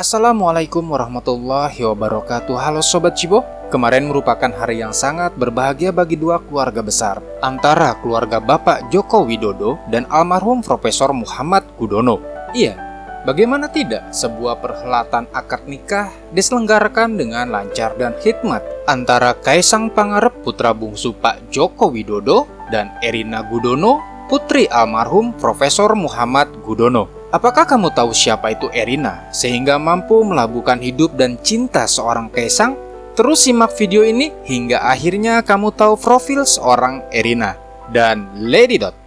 Assalamualaikum warahmatullahi wabarakatuh. Halo Sobat Cibo. Kemarin merupakan hari yang sangat berbahagia bagi dua keluarga besar, antara keluarga Bapak Joko Widodo dan almarhum Profesor Muhammad Gudono. Iya, bagaimana tidak sebuah perhelatan akad nikah diselenggarakan dengan lancar dan hikmat antara Kaisang Pangarep putra bungsu Pak Joko Widodo dan Erina Gudono putri almarhum Profesor Muhammad Gudono. Apakah kamu tahu siapa itu Erina sehingga mampu melabuhkan hidup dan cinta seorang Kaisang? Terus simak video ini hingga akhirnya kamu tahu profil seorang Erina dan Lady Dot.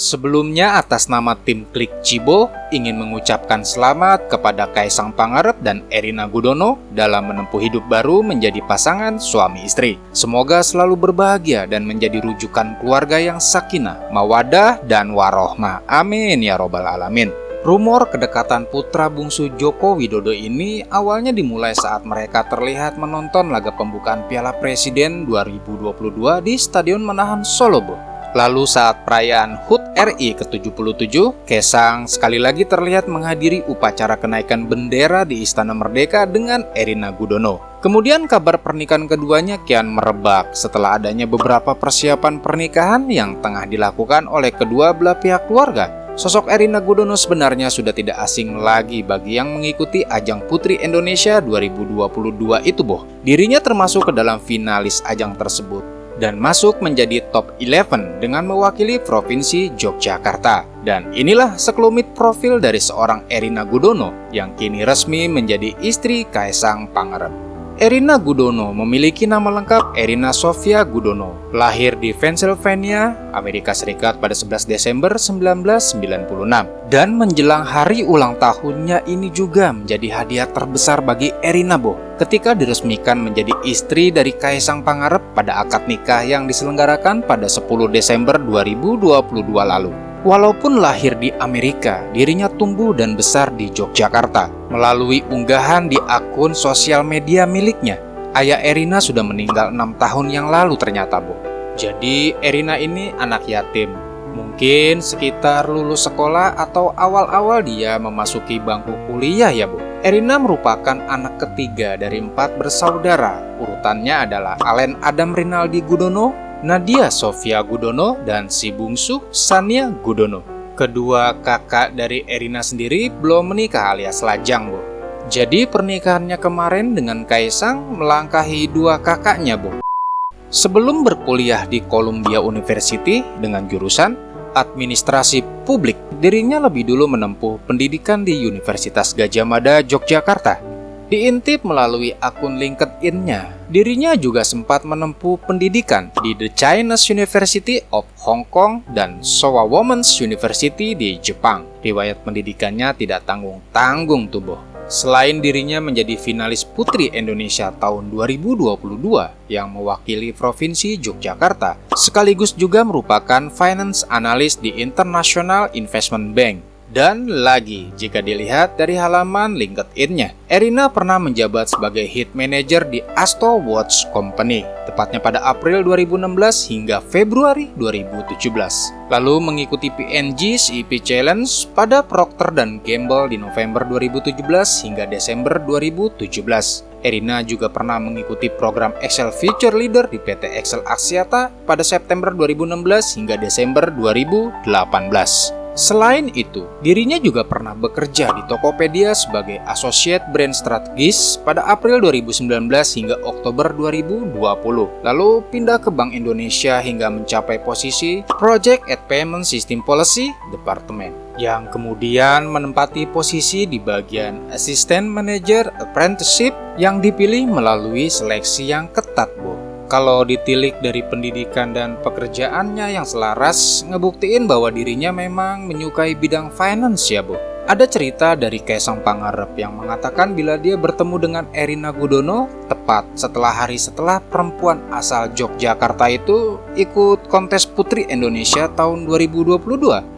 Sebelumnya atas nama tim Klik Cibo ingin mengucapkan selamat kepada Kaisang Pangarep dan Erina Gudono dalam menempuh hidup baru menjadi pasangan suami istri. Semoga selalu berbahagia dan menjadi rujukan keluarga yang sakinah, mawadah, dan warohmah. Amin ya robbal alamin. Rumor kedekatan putra bungsu Joko Widodo ini awalnya dimulai saat mereka terlihat menonton laga pembukaan Piala Presiden 2022 di Stadion Manahan Solo. Lalu saat perayaan HUT RI ke-77, Kaisang sekali lagi terlihat menghadiri upacara kenaikan bendera di Istana Merdeka dengan Erina Gudono. Kemudian kabar pernikahan keduanya kian merebak setelah adanya beberapa persiapan pernikahan yang tengah dilakukan oleh kedua belah pihak keluarga. Sosok Erina Gudono sebenarnya sudah tidak asing lagi bagi yang mengikuti ajang Putri Indonesia 2022 itu, Dirinya termasuk ke dalam finalis ajang tersebut dan masuk menjadi top 11 dengan mewakili Provinsi Yogyakarta. Dan inilah sekelumit profil dari seorang Erina Gudono yang kini resmi menjadi istri Kaisang Pangarep. Erina Gudono memiliki nama lengkap Erina Sofia Gudono, lahir di Pennsylvania, Amerika Serikat pada 11 Desember 1996. Dan menjelang hari ulang tahunnya ini juga menjadi hadiah terbesar bagi Erina, ketika diresmikan menjadi istri dari Kaisang Pangarep pada akad nikah yang diselenggarakan pada 10 Desember 2022 lalu. Walaupun lahir di Amerika, dirinya tumbuh dan besar di Yogyakarta. Melalui unggahan di akun sosial media miliknya, ayah Erina sudah meninggal 6 tahun yang lalu ternyata, Jadi Erina ini anak yatim. Mungkin sekitar lulus sekolah atau awal-awal dia memasuki bangku kuliah ya, Erina merupakan anak ketiga dari 4 bersaudara. Urutannya adalah Alen Adam Rinaldi Gudono, Nadia Sofia Gudono, dan si bungsu Sania Gudono. Kedua kakak dari Erina sendiri belum menikah alias lajang, Jadi pernikahannya kemarin dengan Kaisang melangkahi dua kakaknya, Sebelum berkuliah di Columbia University dengan jurusan Administrasi Publik, dirinya lebih dulu menempuh pendidikan di Universitas Gadjah Mada, Yogyakarta. Diintip melalui akun LinkedIn-nya, dirinya juga sempat menempuh pendidikan di The Chinese University of Hong Kong dan Showa Women's University di Jepang. Riwayat pendidikannya tidak tanggung-tanggung, Selain dirinya menjadi finalis Putri Indonesia tahun 2022 yang mewakili Provinsi Yogyakarta, sekaligus juga merupakan finance analyst di International Investment Bank. Dan lagi, jika dilihat dari halaman LinkedIn-nya, Erina pernah menjabat sebagai Head Manager di Asto Watch Company, tepatnya pada April 2016 hingga Februari 2017. Lalu mengikuti P&G CEP Challenge pada Procter & Gamble di November 2017 hingga Desember 2017. Erina juga pernah mengikuti program Excel Future Leader di PT Excel Axiata pada September 2016 hingga Desember 2018. Selain itu, dirinya juga pernah bekerja di Tokopedia sebagai Associate Brand Strategist pada April 2019 hingga Oktober 2020. Lalu pindah ke Bank Indonesia hingga mencapai posisi Project and Payment System Policy Department, yang kemudian menempati posisi di bagian Assistant Manager Apprenticeship yang dipilih melalui seleksi yang ketat, Kalau ditilik dari pendidikan dan pekerjaannya yang selaras, ngebuktiin bahwa dirinya memang menyukai bidang finance ya, Ada cerita dari Kaisang Pangarep yang mengatakan bila dia bertemu dengan Erina Gudono tepat setelah perempuan asal Yogyakarta itu ikut kontes Putri Indonesia tahun 2022.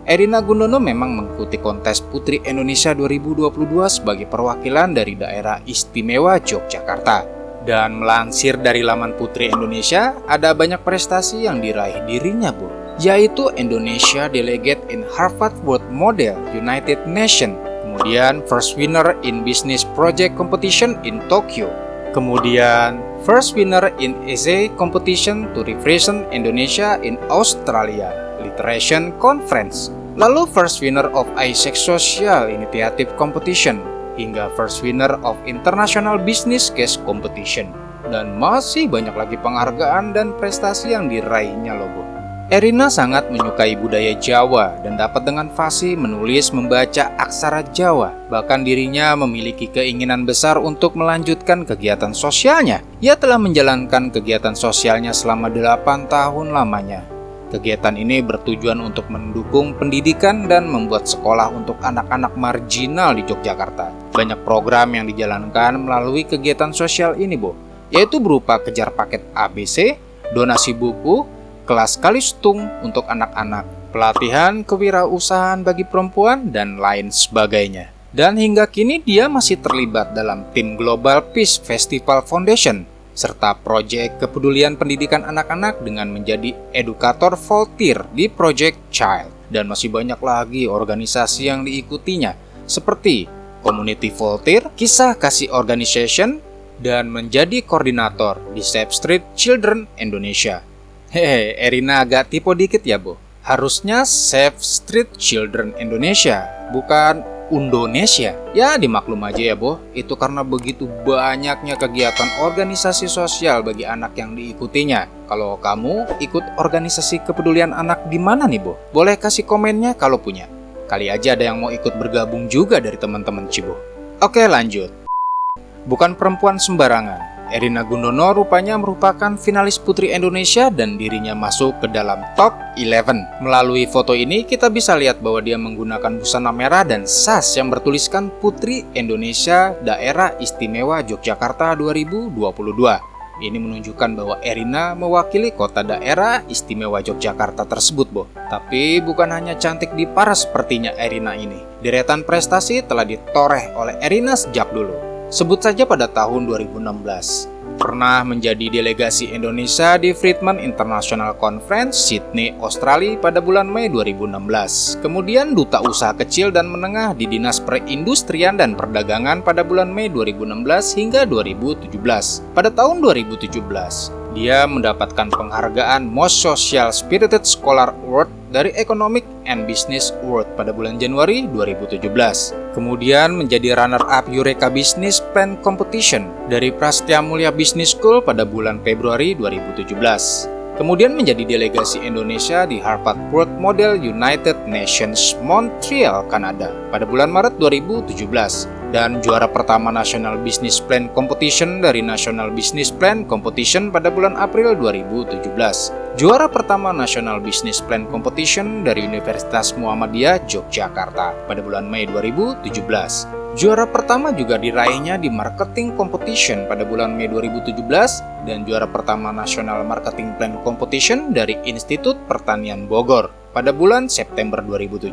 Erina Gudono memang mengikuti kontes Putri Indonesia 2022 sebagai perwakilan dari daerah istimewa Yogyakarta. Dan melansir dari laman Putri Indonesia, ada banyak prestasi yang diraih dirinya, Bu, yaitu Indonesia Delegate in Harvard World Model United Nations, kemudian First Winner in Business Project Competition in Tokyo, kemudian First Winner in Essay Competition to represent Indonesia in Australia Literation Conference, lalu First Winner of Isaac Social Initiative Competition, hingga First Winner of International Business Case Competition. Dan masih banyak lagi penghargaan dan prestasi yang diraihnya loh, Bu. Erina sangat menyukai budaya Jawa dan dapat dengan fasih menulis membaca aksara Jawa. Bahkan dirinya memiliki keinginan besar untuk melanjutkan kegiatan sosialnya. Ia telah menjalankan kegiatan sosialnya selama 8 tahun lamanya. Kegiatan ini bertujuan untuk mendukung pendidikan dan membuat sekolah untuk anak-anak marginal di Yogyakarta. Banyak program yang dijalankan melalui kegiatan sosial ini, Bu, yaitu berupa kejar paket ABC, donasi buku, kelas kalistung untuk anak-anak, pelatihan kewirausahaan bagi perempuan, dan lain sebagainya. Dan hingga kini dia masih terlibat dalam tim Global Peace Festival Foundation, serta proyek kepedulian pendidikan anak-anak dengan menjadi edukator volunteer di Project Child. Dan masih banyak lagi organisasi yang diikutinya, seperti Community Volunteer, Kisah Kasih Organization, dan menjadi koordinator di Save Street Children Indonesia. Hehe, Erina agak tipe dikit ya, Bu. Harusnya Save Street Children Indonesia, bukan Indonesia. Ya dimaklum aja ya, Bu. Itu karena begitu banyaknya kegiatan organisasi sosial bagi anak yang diikutinya. Kalau kamu ikut organisasi kepedulian anak di mana nih, Bu? Boleh kasih komennya kalau punya. Kali aja ada yang mau ikut bergabung juga dari teman-teman Cibo. Oke, lanjut. Bukan perempuan sembarangan. Erina Gudono rupanya merupakan finalis Putri Indonesia dan dirinya masuk ke dalam top 11. Melalui foto ini kita bisa lihat bahwa dia menggunakan busana merah dan sas yang bertuliskan Putri Indonesia Daerah Istimewa Yogyakarta 2022. Ini menunjukkan bahwa Erina mewakili kota daerah istimewa Yogyakarta tersebut, Bu. Tapi bukan hanya cantik di paras sepertinya Erina ini. Deretan prestasi telah ditoreh oleh Erina sejak dulu. Sebut saja pada tahun 2016, pernah menjadi delegasi Indonesia di Friedman International Conference, Sydney, Australia pada bulan Mei 2016. Kemudian duta usaha kecil dan menengah di Dinas Perindustrian dan Perdagangan pada bulan Mei 2016 hingga 2017. Pada tahun 2017, dia mendapatkan penghargaan Most Social Spirited Scholar Award dari Economic and Business Award pada bulan Januari 2017. Kemudian menjadi runner-up Eureka Business Plan Competition dari Prasetya Mulia Business School pada bulan Februari 2017. Kemudian menjadi delegasi Indonesia di Harvard World Model United Nations Montreal, Kanada pada bulan Maret 2017. Dan juara pertama National Business Plan Competition dari National Business Plan Competition pada bulan April 2017. Juara pertama National Business Plan Competition dari Universitas Muhammadiyah Yogyakarta pada bulan Mei 2017. Juara pertama juga diraihnya di Marketing Competition pada bulan Mei 2017 dan juara pertama National Marketing Plan Competition dari Institut Pertanian Bogor pada bulan September 2017.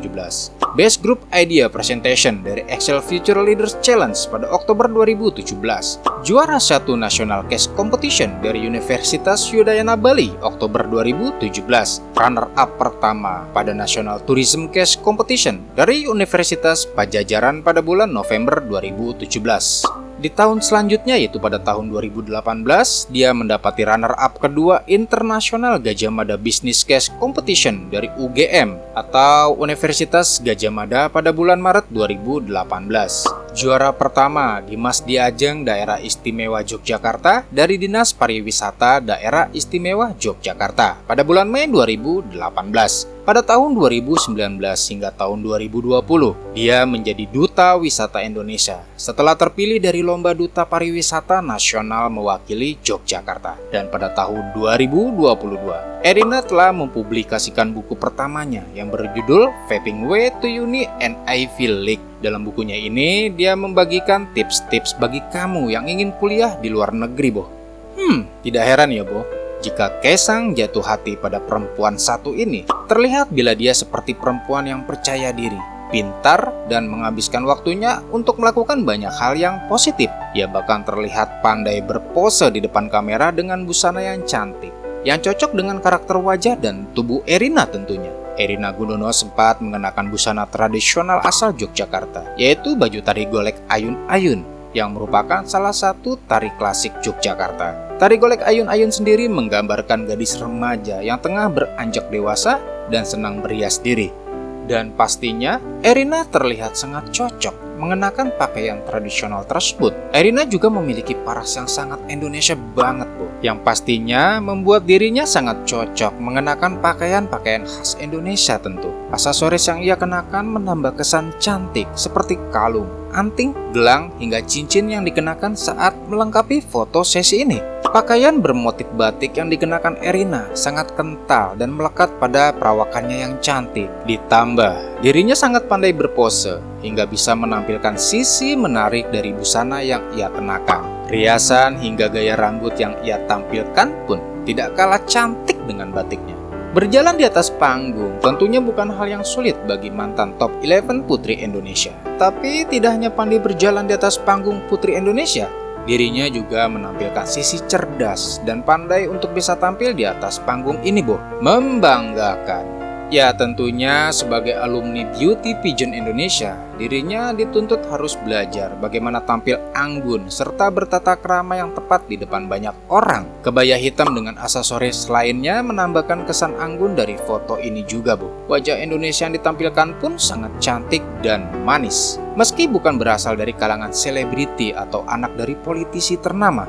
Best Group Idea Presentation dari Excel Future Leaders Challenge pada Oktober 2017. Juara 1 National Case Competition dari Universitas Udayana Bali Oktober 2017. Runner-up pertama pada National Tourism Case Competition dari Universitas Pajajaran pada bulan November 2017. Di tahun selanjutnya, yaitu pada tahun 2018, dia mendapati runner-up kedua International Gajah Mada Business Case Competition dari UGM atau Universitas Gajah Mada pada bulan Maret 2018. Juara pertama di Masdi Ajeng Daerah Istimewa Yogyakarta dari Dinas Pariwisata Daerah Istimewa Yogyakarta pada bulan Mei 2018. Pada tahun 2019 hingga tahun 2020, dia menjadi Duta Wisata Indonesia setelah terpilih dari Lomba Duta Pariwisata Nasional mewakili Yogyakarta. Dan pada tahun 2022, Erina telah mempublikasikan buku pertamanya yang berjudul Vaping Way to Uni and Ivy League. Dalam bukunya ini, dia membagikan tips-tips bagi kamu yang ingin kuliah di luar negeri, Boh. Tidak heran ya, Boh, jika Kaesang jatuh hati pada perempuan satu ini. Terlihat bila dia seperti perempuan yang percaya diri, pintar, dan menghabiskan waktunya untuk melakukan banyak hal yang positif. Ia bahkan terlihat pandai berpose di depan kamera dengan busana yang cantik, yang cocok dengan karakter wajah dan tubuh Erina tentunya. Erina Gudono sempat mengenakan busana tradisional asal Yogyakarta, yaitu baju tari golek ayun-ayun, yang merupakan salah satu tari klasik Yogyakarta. Tari golek ayun-ayun sendiri menggambarkan gadis remaja yang tengah beranjak dewasa dan senang berias diri. Dan pastinya, Erina terlihat sangat cocok mengenakan pakaian tradisional tersebut. Erina juga memiliki paras yang sangat Indonesia banget, Bu, yang pastinya membuat dirinya sangat cocok mengenakan pakaian-pakaian khas Indonesia tentu. Aksesoris yang ia kenakan menambah kesan cantik seperti kalung, anting, gelang, hingga cincin yang dikenakan saat melengkapi foto sesi ini. Pakaian bermotif batik yang dikenakan Erina sangat kental dan melekat pada perawakannya yang cantik. Ditambah, dirinya sangat pandai berpose hingga bisa menampilkan sisi menarik dari busana yang ia kenakan. Riasan hingga gaya rambut yang ia tampilkan pun tidak kalah cantik dengan batiknya. Berjalan di atas panggung tentunya bukan hal yang sulit bagi mantan top 11 putri Indonesia. Tapi tidak hanya pandai berjalan di atas panggung putri Indonesia, dirinya juga menampilkan sisi cerdas dan pandai untuk bisa tampil di atas panggung ini, Boh. Membanggakan. Ya, tentunya sebagai alumni Beauty Pageant Indonesia, dirinya dituntut harus belajar bagaimana tampil anggun serta bertata krama yang tepat di depan banyak orang. Kebaya hitam dengan aksesoris lainnya menambahkan kesan anggun dari foto ini juga, Bu. Wajah Indonesia yang ditampilkan pun sangat cantik dan manis. Meski bukan berasal dari kalangan selebriti atau anak dari politisi ternama,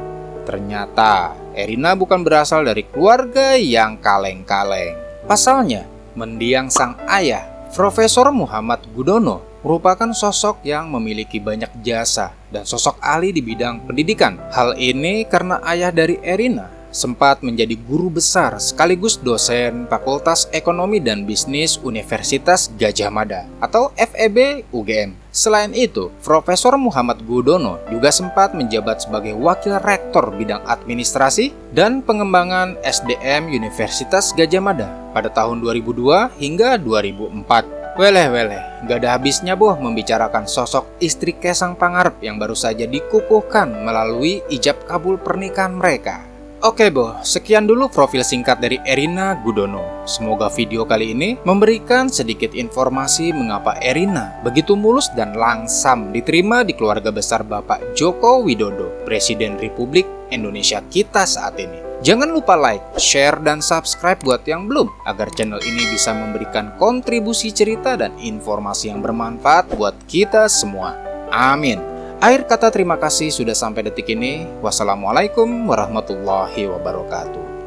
ternyata Erina bukan berasal dari keluarga yang kaleng-kaleng. Pasalnya, mendiang sang ayah, Profesor Muhammad Gudono, merupakan sosok yang memiliki banyak jasa dan sosok ahli di bidang pendidikan. Hal ini karena ayah dari Erina sempat menjadi guru besar sekaligus dosen Fakultas Ekonomi dan Bisnis Universitas Gadjah Mada atau FEB UGM. Selain itu, Profesor Muhammad Gudono juga sempat menjabat sebagai Wakil Rektor Bidang Administrasi dan Pengembangan SDM Universitas Gadjah Mada pada tahun 2002 hingga 2004. Weleh, gak ada habisnya, Boh, membicarakan sosok istri Kaesang Pangarep yang baru saja dikukuhkan melalui ijab kabul pernikahan mereka. Oke, Boh, sekian dulu profil singkat dari Erina Gudono. Semoga video kali ini memberikan sedikit informasi mengapa Erina begitu mulus dan langsam diterima di keluarga besar Bapak Joko Widodo, Presiden Republik Indonesia kita saat ini. Jangan lupa like, share, dan subscribe buat yang belum, agar channel ini bisa memberikan kontribusi cerita dan informasi yang bermanfaat buat kita semua. Amin. Akhir kata terima kasih sudah sampai detik ini. Wassalamualaikum warahmatullahi wabarakatuh.